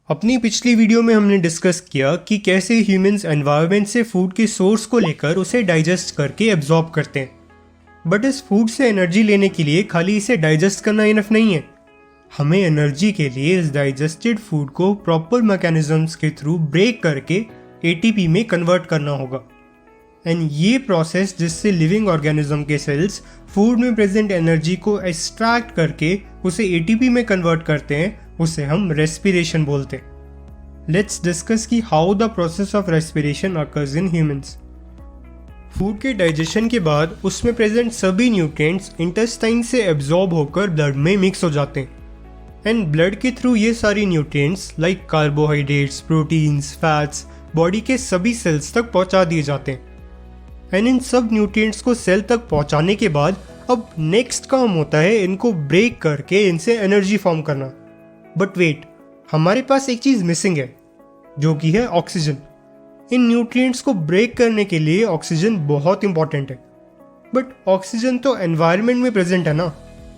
अपनी पिछली वीडियो में हमने डिस्कस किया कि कैसे ह्यूमंस एनवायरनमेंट से फूड के सोर्स को लेकर उसे डाइजेस्ट करके एब्जॉर्ब करते हैं। बट इस फूड से एनर्जी लेने के लिए खाली इसे डाइजेस्ट करना इनफ नहीं है। हमें एनर्जी के लिए इस डाइजेस्टेड फूड को प्रॉपर मैकेनिज्म्स के थ्रू ब्रेक करके एटीपी में कन्वर्ट करना होगा। एंड ये प्रोसेस जिससे लिविंग ऑर्गेनिज्म के सेल्स फूड में प्रेजेंट एनर्जी को एक्सट्रैक्ट करके उसे एटीपी में कन्वर्ट करते हैं, उसे हम रेस्पिरेशन बोलते हैं। लेट्स डिस्कस कि how the process of respiration occurs in humans. Food के डाइजेशन के बाद उसमें प्रेजेंट सभी न्यूट्रिएंट्स इंटेस्टाइन से एब्जॉर्ब होकर ब्लड में मिक्स हो जाते हैं। एंड ब्लड के थ्रू ये सारी nutrients like carbohydrates, proteins, fats body के सभी सेल्स तक पहुंचा दिए जाते हैं। एंड इन सब न्यूट्रिएंट्स को सेल तक पहुंचाने के बाद अब नेक्स्ट काम होता है इनको ब्रेक करके इनसे एनर्जी फॉर्म करना। बट वेट, हमारे पास एक चीज़ मिसिंग है जो कि है ऑक्सीजन। इन न्यूट्रिएंट्स को ब्रेक करने के लिए ऑक्सीजन बहुत इंपॉर्टेंट है। बट ऑक्सीजन तो एनवायरनमेंट में प्रेजेंट है ना,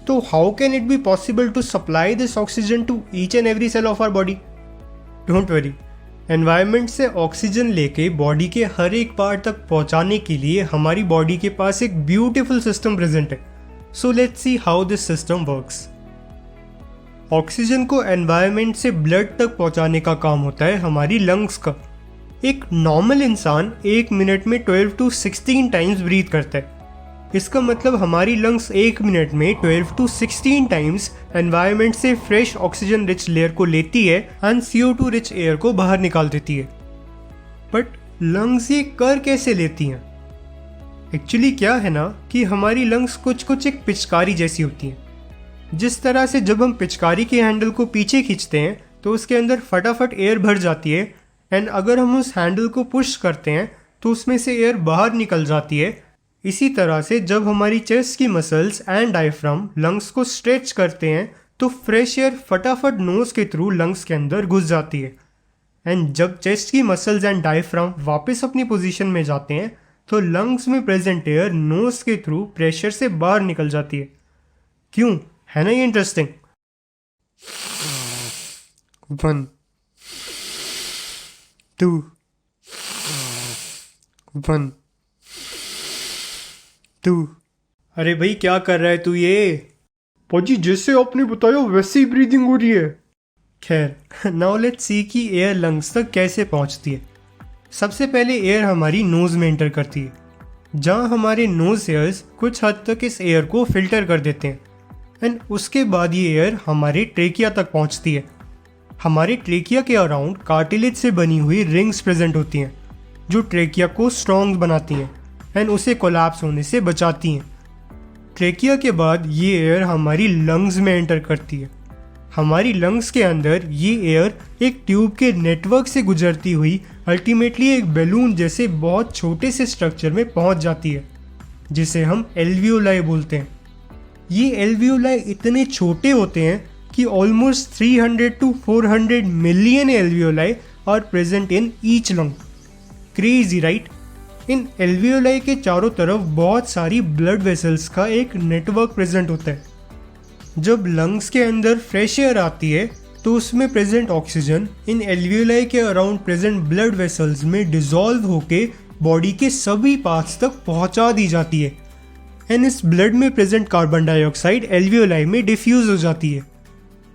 तो how can it be possible to supply this oxygen to each and every cell of our body? Don't worry, environment से ऑक्सीजन लेके बॉडी के हर एक पार्ट तक पहुंचाने के लिए हमारी बॉडी के पास एक ब्यूटीफुल सिस्टम प्रेजेंट है। So let's see how this system works. Oxygen को एनवायरनमेंट से ब्लड तक पहुंचाने का काम होता है हमारी लंग्स का। एक नॉर्मल इंसान एक मिनट में 12 to 16 टाइम्स ब्रीथ करता है। इसका मतलब हमारी लंग्स एक मिनट में 12 to 16 टाइम्स एनवायरनमेंट से फ्रेश ऑक्सीजन रिच लेयर को लेती है एंड CO2 रिच एयर को बाहर निकाल देती है। बट लंग्स ये कर कैसे लेती हैं? एक्चुअली क्या है ना कि हमारी लंग्स कुछ एक पिचकारी जैसी होती हैं। जिस तरह से जब हम पिचकारी के हैंडल को पीछे खींचते हैं तो उसके अंदर फटाफट एयर भर जाती है, एंड अगर हम उस हैंडल को पुश करते हैं तो उसमें से एयर बाहर निकल जाती है। इसी तरह से जब हमारी चेस्ट की मसल्स एंड डायफ्राम लंग्स को स्ट्रेच करते हैं तो फ्रेश एयर फटाफट नोज के थ्रू लंग्स के अंदर घुस जाती है। एंड जब चेस्ट की मसल्स एंड डायफ्राम वापस अपनी पोजीशन में जाते हैं तो लंग्स में प्रेजेंट एयर नोज के थ्रू प्रेशर से बाहर निकल जाती है। क्यों, है ना ये इंटरेस्टिंग? 1 2 1 2। अरे भाई क्या कर रहा है तू ये? पाजी जैसे आपने बताया वैसे ही ब्रीदिंग हो रही है। खैर, नाउ लेट्स सी कि एयर लंग्स तक कैसे पहुंचती है। सबसे पहले एयर हमारी नोज में एंटर करती है, जहां हमारे नोज हेयर्स कुछ हद तक इस एयर को फिल्टर कर देते हैं। एंड उसके बाद ये एयर हमारे ट्रेकिया तक पहुंचती है। हमारे ट्रेकिया के अराउंड कार्टिलेज से बनी हुई रिंग्स प्रेजेंट होती हैं जो ट्रेकिया को स्ट्रॉन्ग बनाती हैं एंड उसे कोलैप्स होने से बचाती हैं। ट्रेकिया के बाद ये एयर हमारी लंग्स में एंटर करती है। हमारी लंग्स के अंदर ये एयर एक ट्यूब के नेटवर्क से गुजरती हुई अल्टीमेटली एक बैलून जैसे बहुत छोटे से स्ट्रक्चर में पहुंच जाती है जिसे हम एल्वियोलाई बोलते हैं। ये एल्वियोलाई इतने छोटे होते हैं कि almost 300 to 400 million alveoli are present in each lung. Crazy right? इन एल्वियोलाई के चारों तरफ बहुत सारी ब्लड वेसल्स का एक नेटवर्क प्रेजेंट होता है। जब लंग्स के अंदर फ्रेश एयर आती है तो उसमें प्रेजेंट ऑक्सीजन इन एल्वियोलाई के अराउंड प्रेजेंट ब्लड वेसल्स में डिसॉल्व होके बॉडी के सभी पार्ट्स तक पहुंचा दी जाती है। एंड इस ब्लड में प्रेजेंट कार्बन डाइऑक्साइड एल्वियोलाई में डिफ्यूज हो जाती है।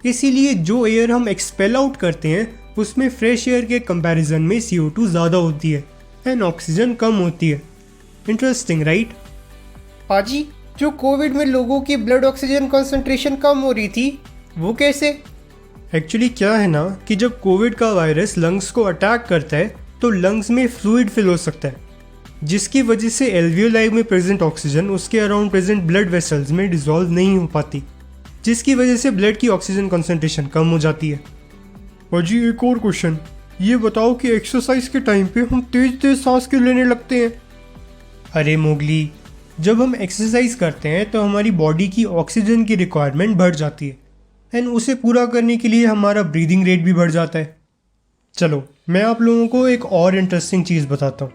इसीलिए जो एयर हम एक्सपेल आउट करते हैं उसमें फ्रेश एयर के कंपैरिजन में CO2 ज़्यादा होती है एंड ऑक्सीजन कम होती है। Interesting right? पाजी, जो कोविड में लोगों की ब्लड ऑक्सीजन कंसंट्रेशन कम हो रही थी वो कैसे? एक्चुअली क्या है ना कि जब कोविड का वायरस लंग्स को अटैक करता है तो लंग्स में फ्लूइड फिल हो सकता है, जिसकी वजह से एल्वियोलाई में प्रेजेंट ऑक्सीजन उसके अराउंड प्रेजेंट ब्लड वेसल्स में डिसॉल्व नहीं हो पाती, जिसकी वजह से ब्लड की ऑक्सीजन कंसंट्रेशन कम हो जाती है। पाजी एक और क्वेश्चन, ये बताओ कि एक्सरसाइज के टाइम पे हम तेज सांस क्यों लेने लगते हैं? अरे मोगली, जब हम एक्सरसाइज करते हैं तो हमारी बॉडी की ऑक्सीजन की रिक्वायरमेंट बढ़ जाती है एंड उसे पूरा करने के लिए हमारा ब्रीदिंग रेट भी बढ़ जाता है। चलो मैं आप लोगों को एक और इंटरेस्टिंग चीज़ बताता हूँ।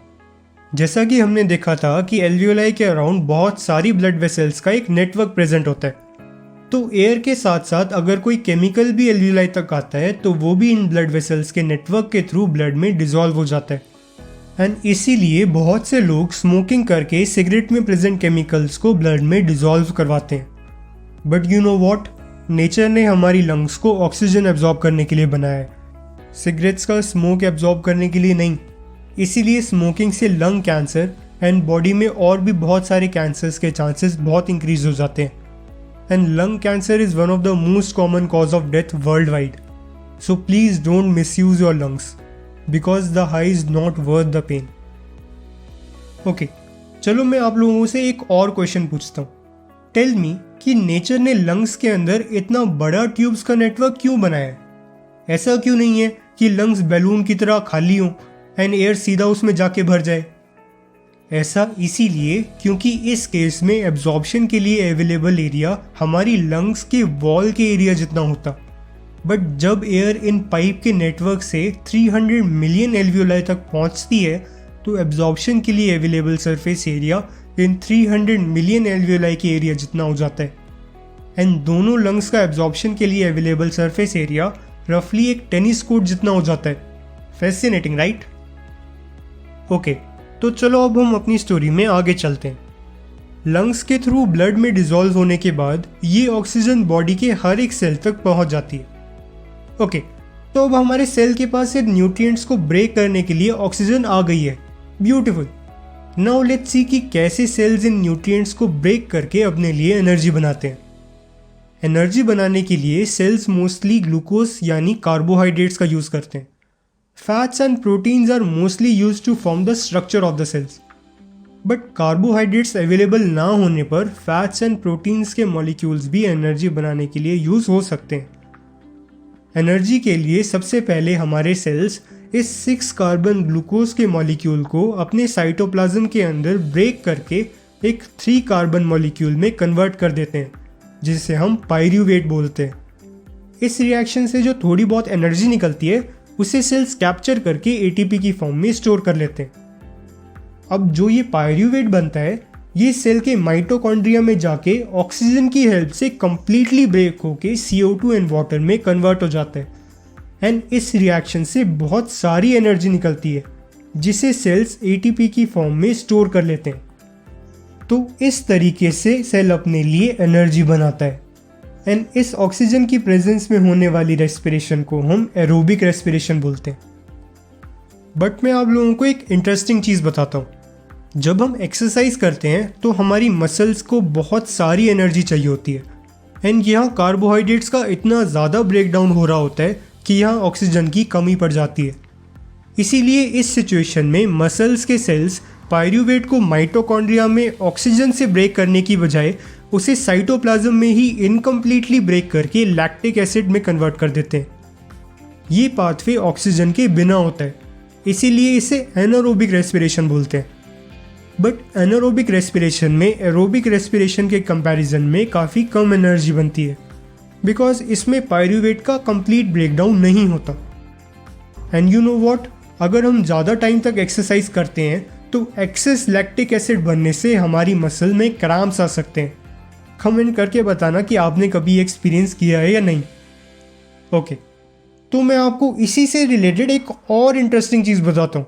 जैसा कि हमने देखा था कि एल्वियोलाई के अराउंड बहुत सारी ब्लड वेसल्स का एक नेटवर्क प्रेजेंट होता है। तो एयर के साथ साथ अगर कोई केमिकल भी एल्वियोलाई तक आता है तो वो भी इन ब्लड वेसल्स के नेटवर्क के थ्रू ब्लड में डिसॉल्व हो जाता है। एंड इसीलिए बहुत से लोग स्मोकिंग करके सिगरेट में प्रेजेंट केमिकल्स को ब्लड में डिसॉल्व करवाते हैं। But you know what, nature ने हमारी लंग्स को ऑक्सीजन एब्जॉर्ब करने के लिए बनाया है, सिगरेट्स का स्मोक एब्जॉर्ब करने के लिए नहीं। इसीलिए स्मोकिंग से लंग कैंसर एंड बॉडी में और भी बहुत सारे कैंसर्स के चांसेस बहुत इंक्रीज हो जाते हैं। And lung cancer is one of the most common cause of death worldwide. So please don't misuse your lungs because the high is not worth the pain. Okay, चलो मैं आप लोगों से एक और क्वेश्चन पूछता हूँ। टेल मी कि नेचर ने लंग्स के अंदर इतना बड़ा ट्यूब्स का नेटवर्क क्यों बनाया है? ऐसा क्यों नहीं है कि लंग्स बैलून की तरह खाली हों एंड एयर सीधा उसमें जाके भर जाए? ऐसा इसीलिए क्योंकि इस केस में एब्जॉर्प्शन के लिए अवेलेबल एरिया हमारी लंग्स के वॉल के एरिया जितना होता। बट जब एयर इन पाइप के नेटवर्क से 300 मिलियन एल्वियोलाई तक पहुंचती है तो एब्जॉर्प्शन के लिए available surface area in 300 million alveoli के एरिया जितना हो जाता है। एंड दोनों लंग्स का एब्जॉर्प्शन के लिए अवेलेबल सरफेस एरिया रफली एक टेनिस कोर्ट जितना हो जाता है। Fascinating, right? ओके, तो चलो अब हम अपनी स्टोरी में आगे चलते हैं। लंग्स के थ्रू ब्लड में डिसॉल्व होने के बाद ये ऑक्सीजन बॉडी के हर एक सेल तक पहुंच जाती है। ओके, तो अब हमारे सेल के पास इन न्यूट्रिएंट्स को ब्रेक करने के लिए ऑक्सीजन आ गई है। ब्यूटीफुल। नाउ लेट्स सी कि कैसे सेल्स इन न्यूट्रिएंट्स को ब्रेक करके अपने लिए एनर्जी बनाते हैं। एनर्जी बनाने के लिए सेल्स मोस्टली ग्लूकोज यानी कार्बोहाइड्रेट्स का यूज़ करते हैं। Fats and proteins are mostly used to form the structure of the cells. But carbohydrates available ना होने पर फैट्स एंड प्रोटीन्स के मॉलिक्यूल्स भी एनर्जी बनाने के लिए यूज़ हो सकते हैं। एनर्जी के लिए सबसे पहले हमारे सेल्स इस 6 कार्बन ग्लूकोज के मॉलिक्यूल को अपने साइटोप्लाज्म के अंदर ब्रेक करके एक 3 कार्बन मॉलिक्यूल में कन्वर्ट कर देते हैं, जिसे हम पायरूवेट बोलते हैं। इस रिएक्शन से जो थोड़ी बहुत एनर्जी निकलती है उसे सेल्स कैप्चर करके एटीपी की फॉर्म में स्टोर कर लेते हैं। अब जो ये पायरूवेट बनता है ये सेल के माइटोकॉन्ड्रिया में जाके ऑक्सीजन की हेल्प से कंप्लीटली ब्रेक होके CO2 एंड वाटर में कन्वर्ट हो जाता है। एंड इस रिएक्शन से बहुत सारी एनर्जी निकलती है जिसे सेल्स एटीपी की फॉर्म में स्टोर कर लेते हैं। तो इस तरीके से सेल अपने लिए एनर्जी बनाता है। एंड इस ऑक्सीजन की प्रेजेंस में होने वाली रेस्पिरेशन को हम एरोबिक रेस्पिरेशन बोलते हैं। बट मैं आप लोगों को एक इंटरेस्टिंग चीज़ बताता हूँ। जब हम एक्सरसाइज करते हैं तो हमारी मसल्स को बहुत सारी एनर्जी चाहिए होती है। एंड यहाँ कार्बोहाइड्रेट्स का इतना ज़्यादा ब्रेक डाउन हो रहा होता है कि यहाँ ऑक्सीजन की कमी पड़ जाती है। इसीलिए इस सिचुएशन में मसल्स के सेल्स पायरूवेट को माइटोकॉन्ड्रिया में ऑक्सीजन से ब्रेक करने की बजाय उसे साइटोप्लाज्म में ही इनकम्प्लीटली ब्रेक करके लैक्टिक एसिड में कन्वर्ट कर देते हैं। ये पाथवे ऑक्सीजन के बिना होता है, इसीलिए इसे एनारोबिक रेस्पिरेशन बोलते हैं। बट एनारोबिक रेस्पिरेशन में एरोबिक रेस्पिरेशन के कंपैरिजन में काफ़ी कम एनर्जी बनती है बिकॉज इसमें पायरूवेट का कंप्लीट ब्रेकडाउन नहीं होता। एंड यू नो व्हाट, अगर हम ज़्यादा टाइम तक एक्सरसाइज करते हैं तो एक्सेस लैक्टिक एसिड बनने से हमारी मसल में क्रैम्प्स आ सकते हैं। कमेंट करके बताना कि आपने कभी एक्सपीरियंस किया है या नहीं। ओके, तो मैं आपको इसी से रिलेटेड एक और इंटरेस्टिंग चीज़ बताता हूँ।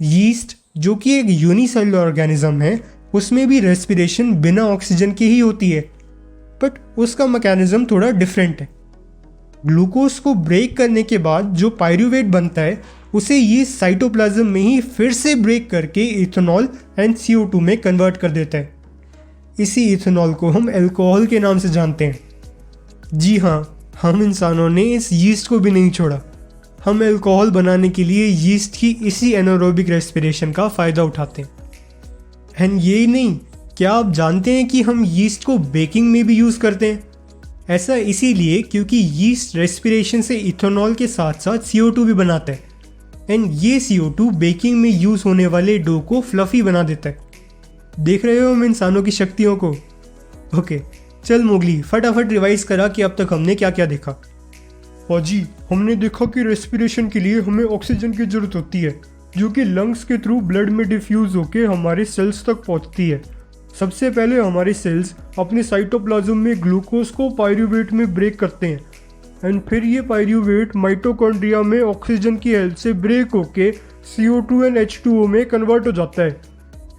यीस्ट जो कि एक यूनिसेलुलर ऑर्गेनिज्म है उसमें भी रेस्पिरेशन बिना ऑक्सीजन के ही होती है, बट उसका मैकेनिज्म थोड़ा डिफरेंट है। ग्लूकोज को ब्रेक करने के बाद जो पायरूवेट बनता है उसे ये साइटोप्लाज्म में ही फिर से ब्रेक करके इथेनॉल एंड CO2 में कन्वर्ट कर देता है। इसी इथेनॉल को हम अल्कोहल के नाम से जानते हैं। जी हाँ, हम इंसानों ने इस यीस्ट को भी नहीं छोड़ा। हम अल्कोहल बनाने के लिए यीस्ट की इसी एनारोबिक रेस्पिरेशन का फ़ायदा उठाते हैं। एंड यही नहीं, क्या आप जानते हैं कि हम यीस्ट को बेकिंग में भी यूज़ करते हैं? ऐसा इसीलिए क्योंकि यीस्ट रेस्पिरेशन से इथेनॉल के साथ साथ CO2 भी बनाता है। एंड ये CO2 बेकिंग में यूज़ होने वाले डो को फ्लफ़ी बना देता है। देख रहे हो हम इंसानों की शक्तियों को? ओके, चल मोगली फटाफट रिवाइज करा कि अब तक हमने क्या क्या देखा। पाजी, हमने देखा कि रेस्पिरेशन के लिए हमें ऑक्सीजन की ज़रूरत होती है जो कि लंग्स के थ्रू ब्लड में डिफ्यूज़ होकर हमारे सेल्स तक पहुंचती है। सबसे पहले हमारे सेल्स अपने साइटोप्लाज्म में ग्लूकोज को पायरूवेट में ब्रेक करते हैं एंड फिर ये पायरूवेट माइटोकॉन्ड्रिया में ऑक्सीजन की हेल्प से ब्रेक होके CO2 एंड H2O में कन्वर्ट हो जाता है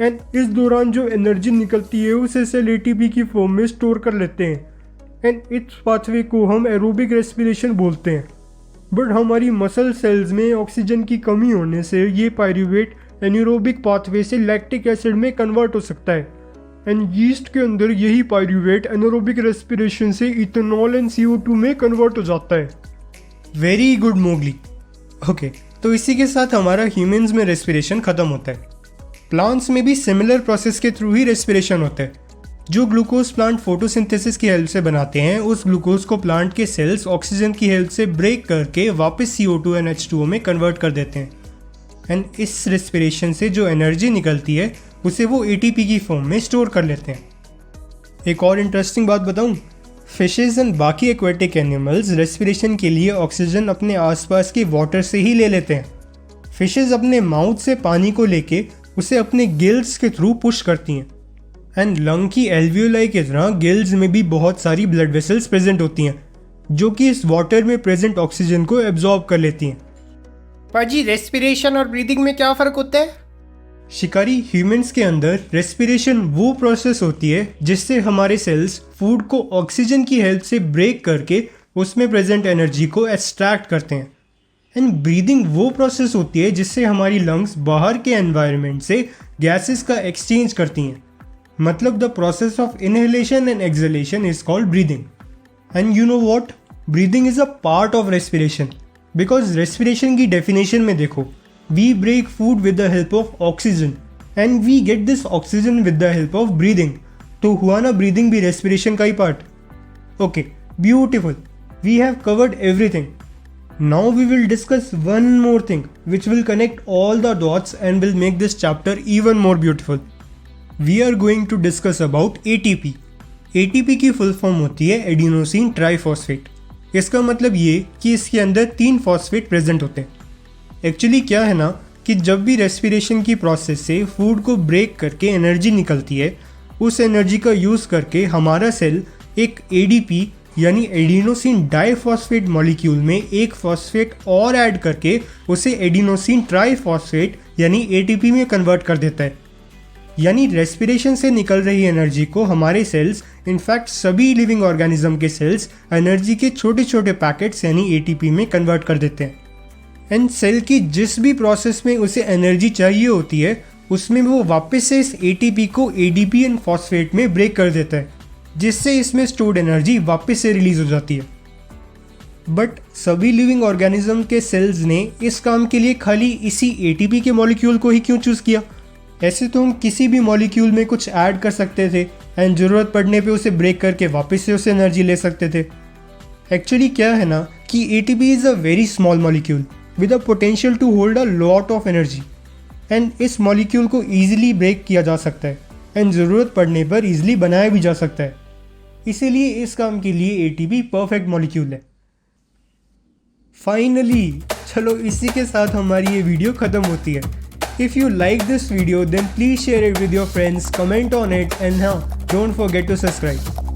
एंड इस दौरान जो एनर्जी निकलती है उसे सेल ATP की फॉर्म में स्टोर कर लेते हैं एंड इस पाथवे को हम एरोबिक रेस्पिरेशन बोलते हैं। बट हमारी मसल सेल्स में ऑक्सीजन की कमी होने से ये पायरूवेट एनारोबिक पाथवे से लैक्टिक एसिड में कन्वर्ट हो सकता है एंड यीस्ट के अंदर यही पायरूवेट एनारोबिक रेस्पिरेशन से इथेनॉल एंड CO2 में कन्वर्ट हो जाता है। Very good Mowgli. ओके, तो इसी के साथ हमारा ह्यूमंस में रेस्पिरेशन खत्म होता है। प्लांट्स में भी सिमिलर प्रोसेस के थ्रू ही रेस्पिरेशन होता है। जो ग्लूकोज प्लांट फोटोसिंथेसिस की हेल्प से बनाते हैं, उस ग्लूकोज को प्लांट के सेल्स ऑक्सीजन की हेल्प से ब्रेक करके वापस CO2 एंड H2O में कन्वर्ट कर देते हैं एंड इस रेस्पिरेशन से जो एनर्जी निकलती है उसे वो ATP की फॉर्म में स्टोर कर लेते हैं। एक और इंटरेस्टिंग बात बताऊं, फिशेज एंड बाकी एक्वेटिक एनिमल्स रेस्पिरेशन के लिए ऑक्सीजन अपने आसपास के वाटर से ही ले लेते हैं। फिशेज अपने माउथ से पानी को लेके उसे अपने गिल्स के थ्रू पुश करती हैं एंड लंग की एल्वियोलाई की तरह गिल्स में भी बहुत सारी ब्लड वेसल्स प्रेजेंट होती हैं जो कि इस वाटर में प्रेजेंट ऑक्सीजन को एब्जॉर्ब कर लेती हैं। पाजी, रेस्पिरेशन और ब्रीदिंग में क्या फ़र्क होता है? शिकारी, ह्यूमंस के अंदर रेस्पिरेशन वो प्रोसेस होती है जिससे हमारे सेल्स फूड को ऑक्सीजन की हेल्प से ब्रेक करके उसमें प्रेजेंट एनर्जी को एक्सट्रैक्ट करते हैं एंड ब्रीदिंग वो प्रोसेस होती है जिससे हमारी लंग्स बाहर के एनवायरनमेंट से गैसेस का एक्सचेंज करती हैं। मतलब the process of inhalation and exhalation is called breathing and you know what, breathing is a part of respiration because respiration की डेफिनेशन में देखो, we break food with the help of oxygen and we get this oxygen with the help of breathing. तो हुआ ना breathing भी respiration का ही part. Okay, beautiful, we have covered everything. Now we will discuss one more thing which will connect all the dots and will make this chapter even more beautiful. We are going to discuss about ATP। ATP की full form होती है adenosine triphosphate. इसका मतलब ये कि इसके अंदर 3 phosphate present होते हैं। एक्चुअली क्या है ना कि जब भी रेस्पिरेशन की प्रोसेस से फूड को ब्रेक करके एनर्जी निकलती है, उस एनर्जी का यूज़ करके हमारा सेल एक ADP यानी एडिनोसिन डाइफॉस्फेट मॉलिक्यूल में एक फॉस्फेट और ऐड करके उसे एडिनोसिन ट्राइफॉस्फेट यानी ATP में कन्वर्ट कर देता है। यानी रेस्पिरेशन से निकल रही एनर्जी को हमारे सेल्स, इनफैक्ट सभी लिविंग ऑर्गेनिज्म के सेल्स, एनर्जी के छोटे छोटे पैकेट्स यानी ATP में कन्वर्ट कर देते हैं एंड सेल की जिस भी प्रोसेस में उसे एनर्जी चाहिए होती है उसमें वो वापस से इस ATP को ADP एंड फॉस्फेट में ब्रेक कर देता है, जिससे इसमें स्टोर्ड एनर्जी वापस से रिलीज हो जाती है। बट सभी लिविंग ऑर्गेनिज्म के सेल्स ने इस काम के लिए खाली इसी ATP के मॉलिक्यूल को ही क्यों चूज़ किया? ऐसे तो हम किसी भी मॉलिक्यूल में कुछ ऐड कर सकते थे एंड ज़रूरत पड़ने पे उसे ब्रेक करके वापस से उसे एनर्जी ले सकते थे। एक्चुअली क्या है ना कि ATP is a very small molecule with a potential to hold a lot of energy and इस मॉलिक्यूल को ईजिली ब्रेक किया जा सकता है एंड ज़रूरत पड़ने पर ईजिली बनाया भी जा सकता है। इसीलिए इस काम के लिए ATP परफेक्ट मॉलिक्यूल है। फाइनली, चलो इसी के साथ हमारी ये वीडियो ख़त्म होती है। If you like this video, then please share it with your friends, comment on it, and now don't forget to subscribe.